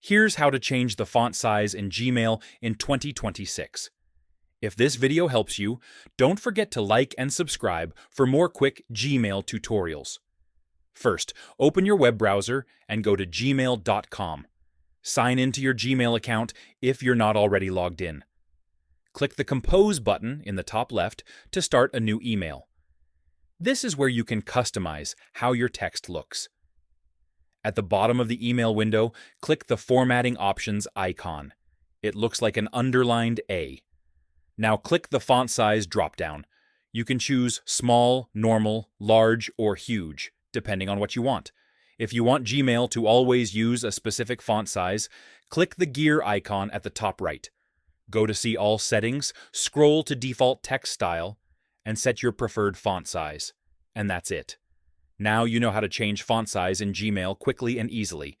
Here's how to change the font size in Gmail in 2026. If this video helps you, don't forget to like and subscribe for more quick Gmail tutorials. First, open your web browser and go to gmail.com. Sign into your Gmail account if you're not already logged in. Click the Compose button in the top left to start a new email. This is where you can customize how your text looks. At the bottom of the email window, click the Formatting Options icon. It looks like an underlined A. Now click the Font Size dropdown. You can choose small, normal, large, or huge, depending on what you want. If you want Gmail to always use a specific font size, click the gear icon at the top right. Go to see all settings, scroll to default text style, and set your preferred font size. And that's it. Now you know how to change font size in Gmail quickly and easily.